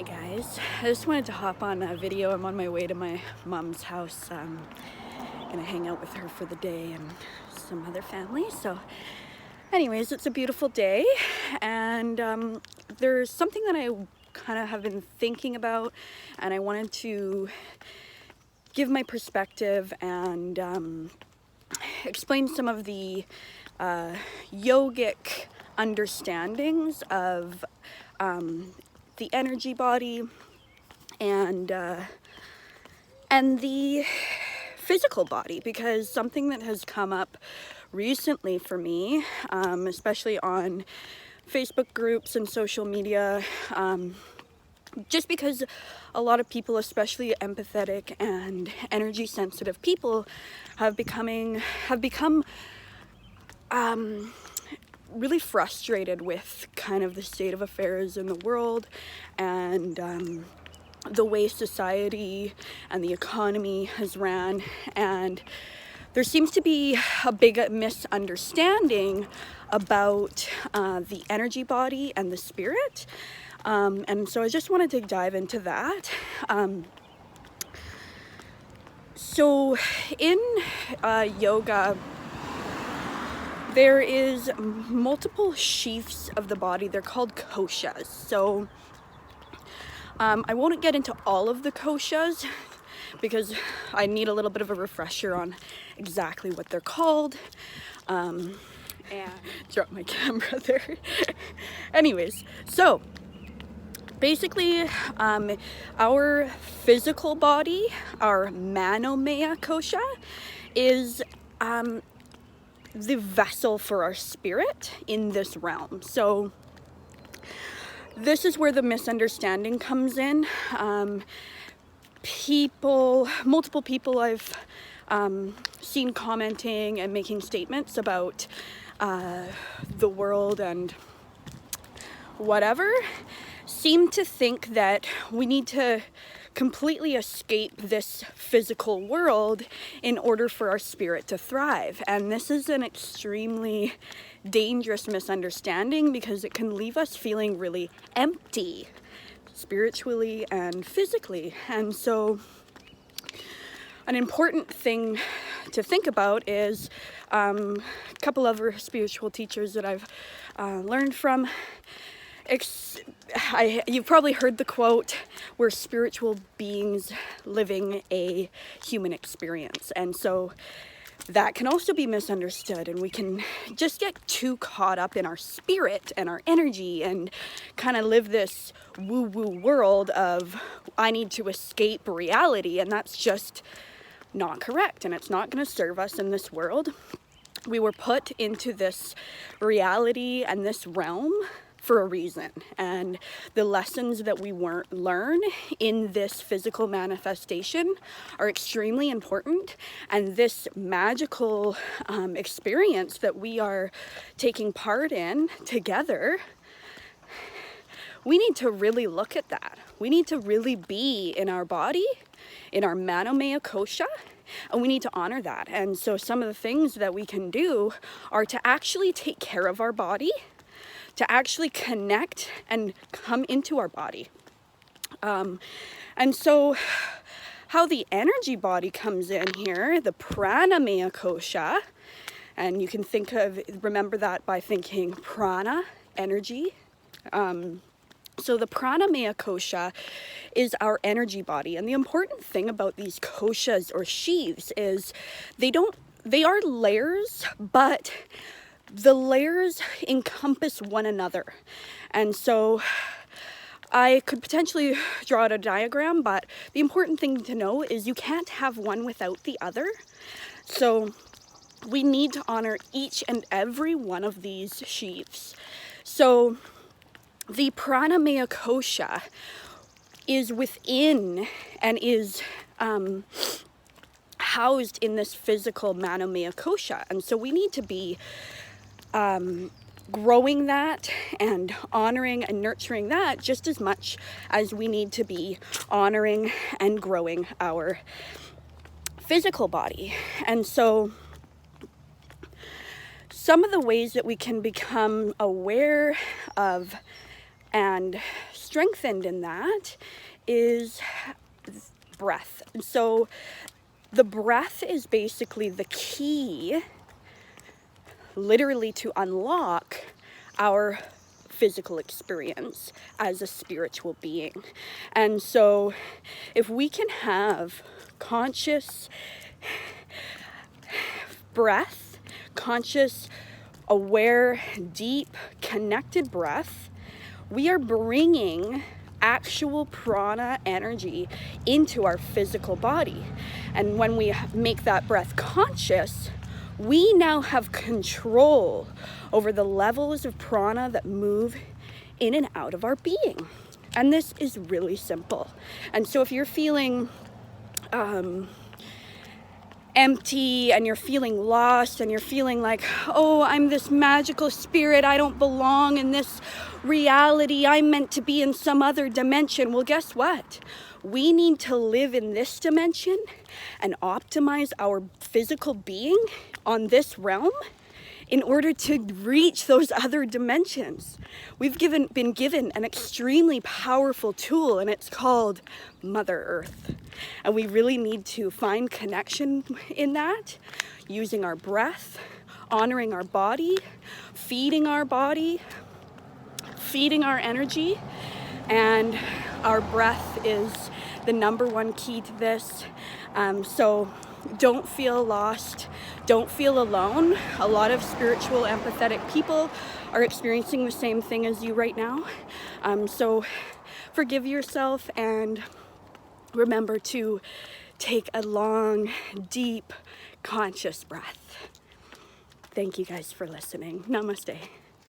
Hi guys, I just wanted to hop on a video. I'm on my way to my mom's house. Gonna hang out with her for the day and some other family. So anyways, it's a beautiful day, and there's something that I kind of have been thinking about, and I wanted to give my perspective and explain some of the yogic understandings of the energy body and the physical body, because something that has come up recently for me, especially on Facebook groups and social media, just because a lot of people, especially empathetic and energy sensitive people, have become really frustrated with kind of the state of affairs in the world and the way society and the economy has ran. And there seems to be a big misunderstanding about the energy body and the spirit. And so I just wanted to dive into that. So in yoga, there is multiple sheaths of the body. They're called koshas. So I won't get into all of the koshas because I need a little bit of a refresher on exactly what they're called. And drop my camera there. Anyways, so basically, our physical body, our Manomayakosha, is the vessel for our spirit in this realm. So this is where the misunderstanding comes in. Multiple people I've seen commenting and making statements about the world and whatever, seem to think that we need to completely escape this physical world in order for our spirit to thrive. And this is an extremely dangerous misunderstanding because it can leave us feeling really empty spiritually and physically. And so an important thing to think about is a couple other spiritual teachers that I've learned from. You've probably heard the quote, "We're spiritual beings living a human experience." And so that can also be misunderstood, and we can just get too caught up in our spirit and our energy and kind of live this woo-woo world of, I need to escape reality, and that's just not correct, and it's not going to serve us in this world. We were put into this reality and this realm for a reason, and the lessons that we learn in this physical manifestation are extremely important. And this magical experience that we are taking part in together, we need to really look at that. We need to really be in our body, in our Manomayakosha, and we need to honor that. And so some of the things that we can do are to actually take care of our body, to actually connect and come into our body. And so how the energy body comes in here, the pranamayakosha, and you can remember that by thinking prana, energy. So the pranamayakosha is our energy body. And the important thing about these koshas or sheaths is they are layers, but the layers encompass one another. And so I could potentially draw out a diagram, but the important thing to know is you can't have one without the other. So we need to honor each and every one of these sheaths. So the pranamayakosha is within and is housed in this physical Manomayakosha. And so we need to be growing that and honoring and nurturing that just as much as we need to be honoring and growing our physical body. And so some of the ways that we can become aware of and strengthened in that is breath. And so the breath is basically the key, literally, to unlock our physical experience as a spiritual being. And so if we can have conscious breath, conscious, aware, deep, connected breath, we are bringing actual prana energy into our physical body. And when we make that breath conscious, we now have control over the levels of prana that move in and out of our being. And this is really simple. And so if you're feeling empty and you're feeling lost and you're feeling like, oh, I'm this magical spirit, I don't belong in this reality, I'm meant to be in some other dimension. Well, guess what? We need to live in this dimension and optimize our physical being on this realm in order to reach those other dimensions. We've been given an extremely powerful tool, and it's called Mother Earth. And we really need to find connection in that, using our breath, honoring our body, feeding our energy, and our breath is the number one key to this. So don't feel lost, don't feel alone. A lot of spiritual, empathetic people are experiencing the same thing as you right now. So forgive yourself and remember to take a long, deep, conscious breath. Thank you guys for listening. Namaste.